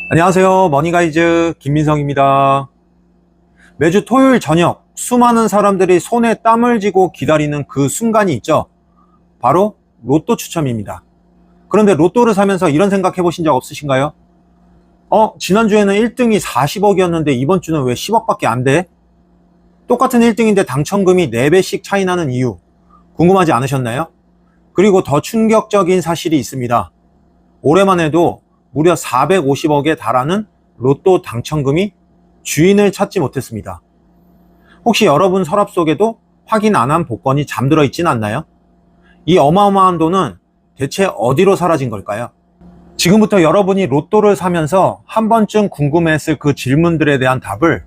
안녕하세요. 머니가이즈 김민성입니다. 매주 토요일 저녁 수많은 사람들이 손에 땀을 쥐고 기다리는 그 순간이 있죠. 바로 로또 추첨입니다. 그런데 로또를 사면서 이런 생각 해보신 적 없으신가요? 지난주에는 1등이 40억이었는데 이번 주는 왜 10억밖에 안 돼? 똑같은 1등인데 당첨금이 4배씩 차이 나는 이유 궁금하지 않으셨나요? 그리고 더 충격적인 사실이 있습니다. 올해만 해도 무려 450억에 달하는 로또 당첨금이 주인을 찾지 못했습니다. 혹시 여러분 서랍 속에도 확인 안 한 복권이 잠들어 있진 않나요? 이 어마어마한 돈은 대체 어디로 사라진 걸까요? 지금부터 여러분이 로또를 사면서 한 번쯤 궁금해했을 그 질문들에 대한 답을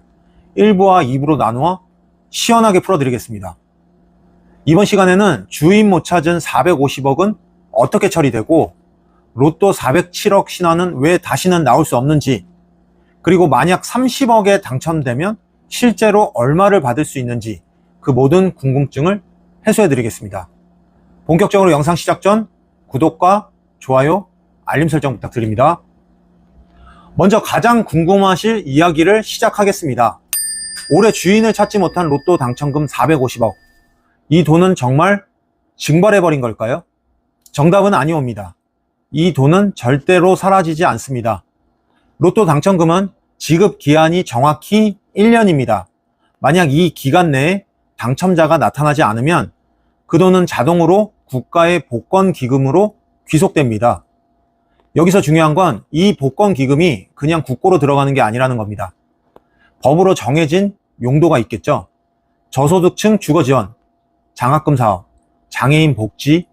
1부와 2부로 나누어 시원하게 풀어드리겠습니다. 이번 시간에는 주인 못 찾은 450억은 어떻게 처리되고 로또 407억 신화는 왜 다시는 나올 수 없는지, 그리고 만약 30억에 당첨되면 실제로 얼마를 받을 수 있는지 그 모든 궁금증을 해소해 드리겠습니다. 본격적으로 영상 시작 전 구독과 좋아요, 알림 설정 부탁드립니다. 먼저 가장 궁금하실 이야기를 시작하겠습니다. 올해 주인을 찾지 못한 로또 당첨금 450억. 이 돈은 정말 증발해버린 걸까요? 정답은 아니옵니다. 이 돈은 절대로 사라지지 않습니다. 로또 당첨금은 지급 기한이 정확히 1년입니다. 만약 이 기간 내에 당첨자가 나타나지 않으면 그 돈은 자동으로 국가의 복권 기금으로 귀속됩니다. 여기서 중요한 건 이 복권 기금이 그냥 국고로 들어가는 게 아니라는 겁니다. 법으로 정해진 용도가 있겠죠. 저소득층 주거지원, 장학금 사업, 장애인 복지,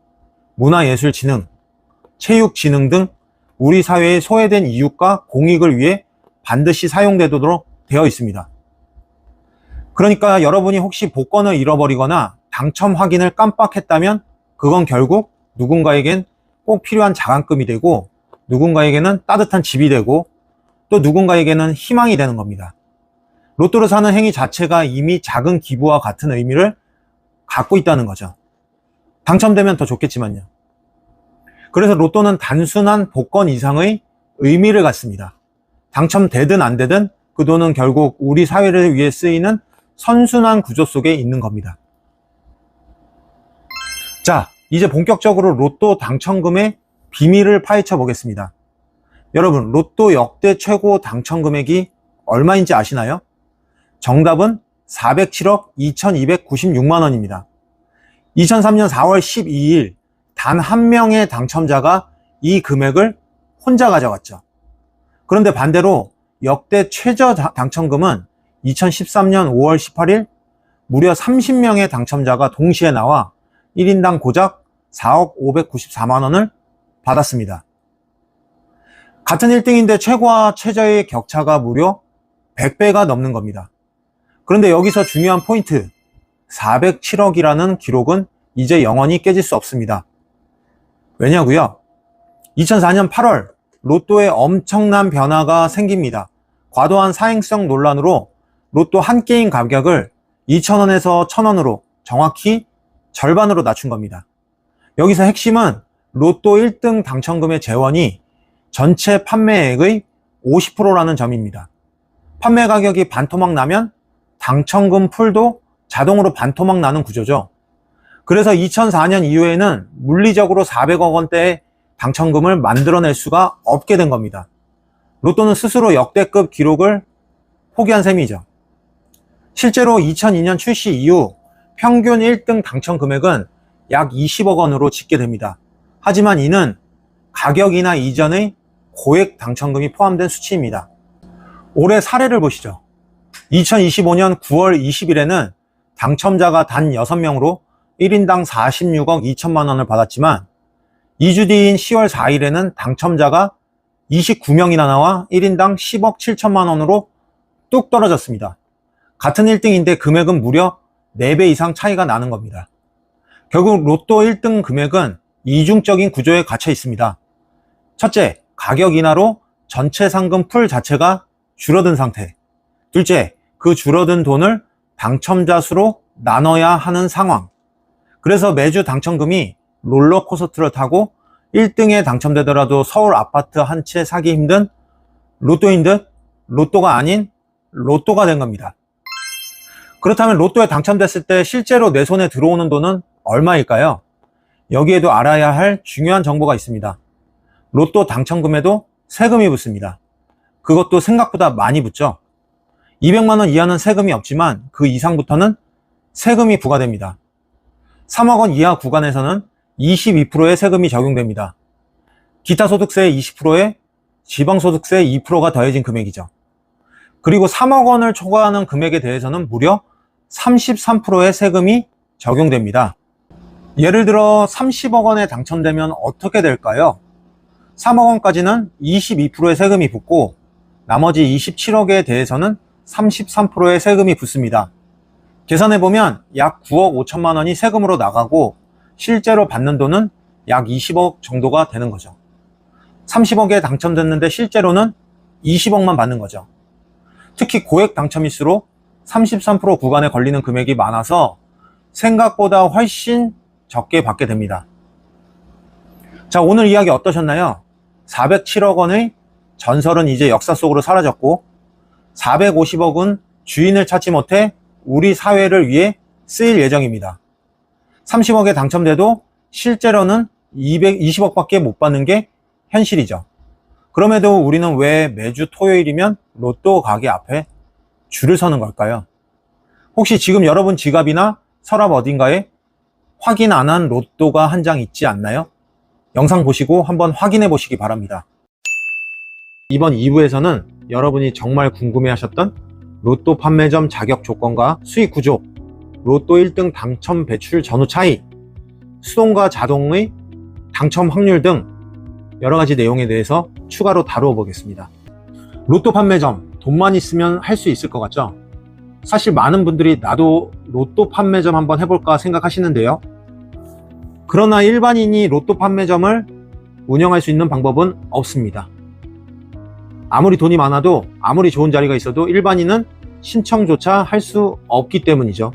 문화예술진흥, 체육진흥 등 우리 사회의 소외된 이웃과 공익을 위해 반드시 사용되도록 되어 있습니다. 그러니까 여러분이 혹시 복권을 잃어버리거나 당첨 확인을 깜빡했다면 그건 결국 누군가에겐 꼭 필요한 자금금이 되고, 누군가에게는 따뜻한 집이 되고, 또 누군가에게는 희망이 되는 겁니다. 로또를 사는 행위 자체가 이미 작은 기부와 같은 의미를 갖고 있다는 거죠. 당첨되면 더 좋겠지만요. 그래서 로또는 단순한 복권 이상의 의미를 갖습니다. 당첨되든 안 되든 그 돈은 결국 우리 사회를 위해 쓰이는 선순환 구조 속에 있는 겁니다. 자, 이제 본격적으로 로또 당첨금의 비밀을 파헤쳐 보겠습니다. 여러분, 로또 역대 최고 당첨 금액이 얼마인지 아시나요? 정답은 407억 2296만 원입니다. 2003년 4월 12일 단 한 명의 당첨자가 이 금액을 혼자 가져갔죠. 그런데 반대로 역대 최저 당첨금은 2013년 5월 18일 무려 30명의 당첨자가 동시에 나와 1인당 고작 4억 594만 원을 받았습니다. 같은 1등인데 최고와 최저의 격차가 무려 100배가 넘는 겁니다. 그런데 여기서 중요한 포인트, 407억이라는 기록은 이제 영원히 깨질 수 없습니다. 왜냐고요? 2004년 8월 로또에 엄청난 변화가 생깁니다. 과도한 사행성 논란으로 로또 한 게임 가격을 2,000원에서 1,000원으로 정확히 절반으로 낮춘 겁니다. 여기서 핵심은 로또 1등 당첨금의 재원이 전체 판매액의 50%라는 점입니다. 판매 가격이 반토막 나면 당첨금 풀도 자동으로 반토막 나는 구조죠. 그래서 2004년 이후에는 물리적으로 400억 원대의 당첨금을 만들어낼 수가 없게 된 겁니다. 로또는 스스로 역대급 기록을 포기한 셈이죠. 실제로 2002년 출시 이후 평균 1등 당첨 금액은 약 20억 원으로 집계 됩니다. 하지만 이는 가격이나 이전의 고액 당첨금이 포함된 수치입니다. 올해 사례를 보시죠. 2025년 9월 20일에는 당첨자가 단 6명으로 1인당 46억 2천만 원을 받았지만 2주 뒤인 10월 4일에는 당첨자가 29명이나 나와 1인당 10억 7천만 원으로 뚝 떨어졌습니다. 같은 1등인데 금액은 무려 4배 이상 차이가 나는 겁니다. 결국 로또 1등 금액은 이중적인 구조에 갇혀 있습니다. 첫째, 가격 인하로 전체 상금 풀 자체가 줄어든 상태. 둘째, 그 줄어든 돈을 당첨자 수로 나눠야 하는 상황. 그래서 매주 당첨금이 롤러코스터를 타고 1등에 당첨되더라도 서울 아파트 한 채 사기 힘든 로또인 듯 로또가 아닌 로또가 된 겁니다. 그렇다면 로또에 당첨됐을 때 실제로 내 손에 들어오는 돈은 얼마일까요? 여기에도 알아야 할 중요한 정보가 있습니다. 로또 당첨금에도 세금이 붙습니다. 그것도 생각보다 많이 붙죠. 200만 원 이하는 세금이 없지만 그 이상부터는 세금이 부과됩니다. 3억 원 이하 구간에서는 22%의 세금이 적용됩니다. 기타 소득세의 20%에 지방소득세 2%가 더해진 금액이죠. 그리고 3억 원을 초과하는 금액에 대해서는 무려 33%의 세금이 적용됩니다. 예를 들어 30억 원에 당첨되면 어떻게 될까요? 3억 원까지는 22%의 세금이 붙고 나머지 27억에 대해서는 33%의 세금이 붙습니다. 계산해보면 약 9억 5천만 원이 세금으로 나가고 실제로 받는 돈은 약 20억 정도가 되는 거죠. 30억에 당첨됐는데 실제로는 20억만 받는 거죠. 특히 고액 당첨일수록 33% 구간에 걸리는 금액이 많아서 생각보다 훨씬 적게 받게 됩니다. 자, 오늘 이야기 어떠셨나요? 407억 원의 전설은 이제 역사 속으로 사라졌고 450억은 주인을 찾지 못해 우리 사회를 위해 쓰일 예정입니다. 30억에 당첨돼도 실제로는 220억밖에 못 받는 게 현실이죠. 그럼에도 우리는 왜 매주 토요일이면 로또 가게 앞에 줄을 서는 걸까요? 혹시 지금 여러분 지갑이나 서랍 어딘가에 확인 안 한 로또가 한 장 있지 않나요? 영상 보시고 한번 확인해 보시기 바랍니다. 이번 2부에서는 여러분이 정말 궁금해하셨던 로또 판매점 자격 조건과 수익 구조, 로또 1등 당첨 배출 전후 차이, 수동과 자동의 당첨 확률 등 여러 가지 내용에 대해서 추가로 다루어 보겠습니다. 로또 판매점, 돈만 있으면 할 수 있을 것 같죠? 사실 많은 분들이 나도 로또 판매점 한번 해볼까 생각하시는데요. 그러나 일반인이 로또 판매점을 운영할 수 있는 방법은 없습니다. 아무리 돈이 많아도 아무리 좋은 자리가 있어도 일반인은 신청조차 할 수 없기 때문이죠.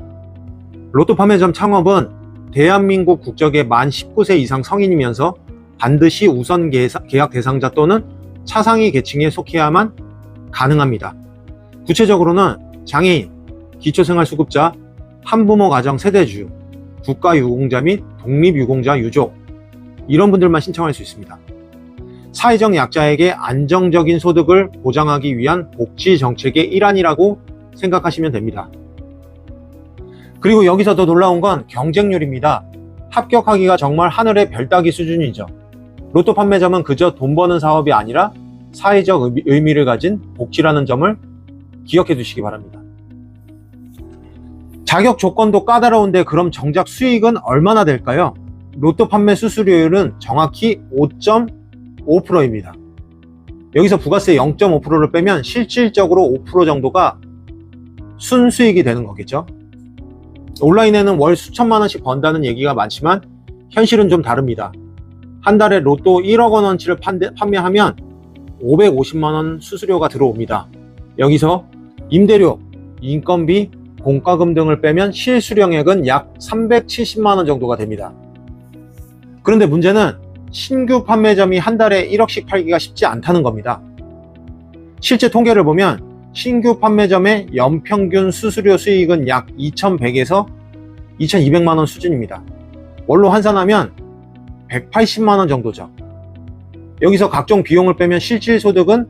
로또 판매점 창업은 대한민국 국적의 만 19세 이상 성인이면서 반드시 우선 계약 대상자 또는 차상위 계층에 속해야만 가능합니다. 구체적으로는 장애인, 기초생활수급자, 한부모 가정 세대주, 국가유공자 및 독립유공자 유족 이런 분들만 신청할 수 있습니다. 사회적 약자에게 안정적인 소득을 보장하기 위한 복지 정책의 일환이라고 생각하시면 됩니다. 그리고 여기서 더 놀라운 건 경쟁률입니다. 합격하기가 정말 하늘의 별 따기 수준이죠. 로또 판매점은 그저 돈 버는 사업이 아니라 사회적 의미를 가진 복지라는 점을 기억해 두시기 바랍니다. 자격 조건도 까다로운데 그럼 정작 수익은 얼마나 될까요? 로또 판매 수수료율은 정확히 5.5%입니다. 여기서 부가세 0.5%를 빼면 실질적으로 5% 정도가 순수익이 되는 거겠죠. 온라인에는 월 수천만 원씩 번다는 얘기가 많지만 현실은 좀 다릅니다. 한 달에 로또 1억 원어치를 판매하면 550만 원 수수료가 들어옵니다. 여기서 임대료, 인건비, 공과금 등을 빼면 실수령액은 약 370만 원 정도가 됩니다. 그런데 문제는 신규 판매점이 한 달에 1억씩 팔기가 쉽지 않다는 겁니다. 실제 통계를 보면 신규 판매점의 연평균 수수료 수익은 약 2,100에서 2,200만 원 수준입니다. 월로 환산하면 180만 원 정도죠. 여기서 각종 비용을 빼면 실질 소득은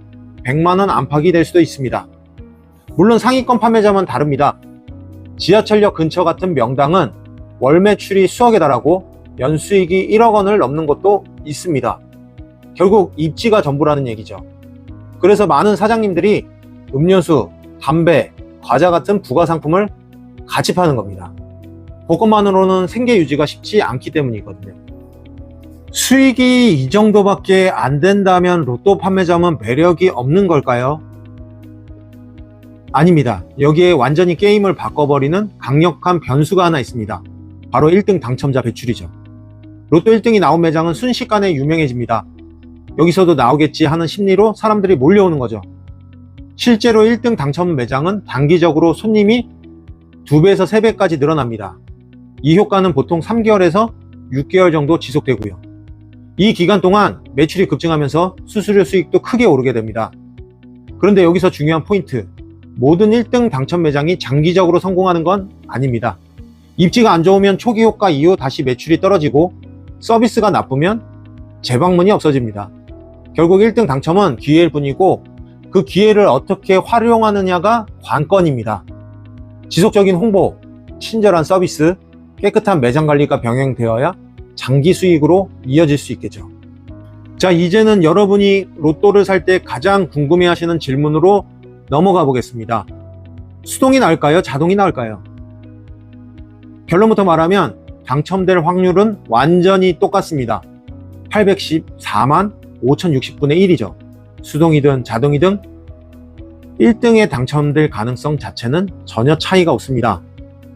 100만 원 안팎이 될 수도 있습니다. 물론 상위권 판매점은 다릅니다. 지하철역 근처 같은 명당은 월 매출이 수억에 달하고 연수익이 1억 원을 넘는 곳도 있습니다. 결국 입지가 전부라는 얘기죠. 그래서 많은 사장님들이 음료수, 담배, 과자 같은 부가 상품을 같이 파는 겁니다. 그것만으로는 생계 유지가 쉽지 않기 때문이거든요. 수익이 이 정도밖에 안 된다면 로또 판매점은 매력이 없는 걸까요? 아닙니다. 여기에 완전히 게임을 바꿔버리는 강력한 변수가 하나 있습니다. 바로 1등 당첨자 배출이죠. 로또 1등이 나온 매장은 순식간에 유명해집니다. 여기서도 나오겠지 하는 심리로 사람들이 몰려오는 거죠. 실제로 1등 당첨 매장은 단기적으로 손님이 2배에서 3배까지 늘어납니다. 이 효과는 보통 3개월에서 6개월 정도 지속되고요. 이 기간 동안 매출이 급증하면서 수수료 수익도 크게 오르게 됩니다. 그런데 여기서 중요한 포인트. 모든 1등 당첨 매장이 장기적으로 성공하는 건 아닙니다. 입지가 안 좋으면 초기 효과 이후 다시 매출이 떨어지고 서비스가 나쁘면 재방문이 없어집니다. 결국 1등 당첨은 기회일 뿐이고 그 기회를 어떻게 활용하느냐가 관건입니다. 지속적인 홍보, 친절한 서비스, 깨끗한 매장 관리가 병행되어야 장기 수익으로 이어질 수 있겠죠. 자, 이제는 여러분이 로또를 살 때 가장 궁금해하시는 질문으로 넘어가 보겠습니다. 수동이 나을까요? 자동이 나을까요? 결론부터 말하면 당첨될 확률은 완전히 똑같습니다. 814만 5060분의 1이죠. 수동이든 자동이든 1등에 당첨될 가능성 자체는 전혀 차이가 없습니다.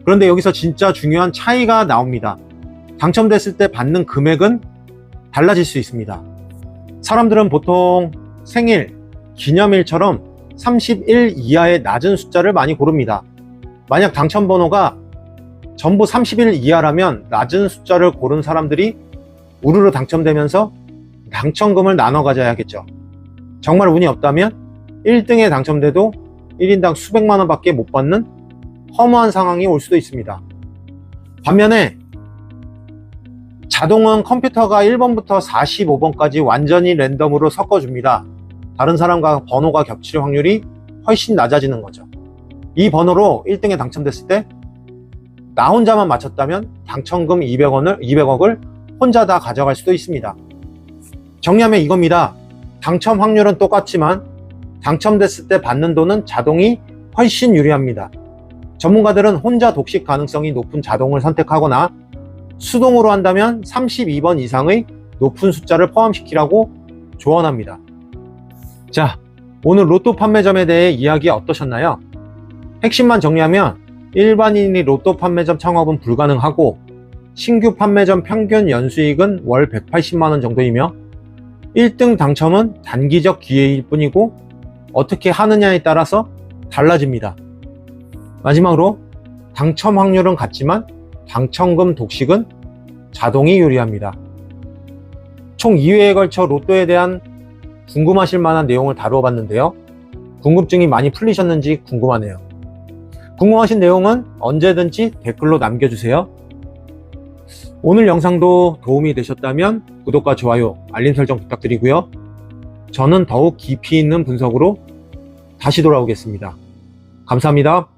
그런데 여기서 진짜 중요한 차이가 나옵니다. 당첨됐을 때 받는 금액은 달라질 수 있습니다. 사람들은 보통 생일, 기념일처럼 31 이하의 낮은 숫자를 많이 고릅니다. 만약 당첨번호가 전부 31 이하라면 낮은 숫자를 고른 사람들이 우르르 당첨되면서 당첨금을 나눠 가져야겠죠. 정말 운이 없다면 1등에 당첨돼도 1인당 수백만 원밖에 못 받는 허무한 상황이 올 수도 있습니다. 반면에 자동은 컴퓨터가 1번부터 45번까지 완전히 랜덤으로 섞어줍니다. 다른 사람과 번호가 겹칠 확률이 훨씬 낮아지는 거죠. 이 번호로 1등에 당첨됐을 때 나 혼자만 맞췄다면 당첨금 200억을 혼자 다 가져갈 수도 있습니다. 정리하면 이겁니다. 당첨 확률은 똑같지만 당첨됐을 때 받는 돈은 자동이 훨씬 유리합니다. 전문가들은 혼자 독식 가능성이 높은 자동을 선택하거나 수동으로 한다면 32번 이상의 높은 숫자를 포함시키라고 조언합니다. 자, 오늘 로또 판매점에 대해 이야기 어떠셨나요? 핵심만 정리하면 일반인이 로또 판매점 창업은 불가능하고 신규 판매점 평균 연수익은 월 180만원 정도이며 1등 당첨은 단기적 기회일 뿐이고 어떻게 하느냐에 따라서 달라집니다. 마지막으로 당첨 확률은 같지만 당첨금 독식은 자동이 유리합니다. 총 2회에 걸쳐 로또에 대한 궁금하실 만한 내용을 다루어 봤는데요. 궁금증이 많이 풀리셨는지 궁금하네요. 궁금하신 내용은 언제든지 댓글로 남겨주세요. 오늘 영상도 도움이 되셨다면 구독과 좋아요, 알림 설정 부탁드리고요. 저는 더욱 깊이 있는 분석으로 다시 돌아오겠습니다. 감사합니다.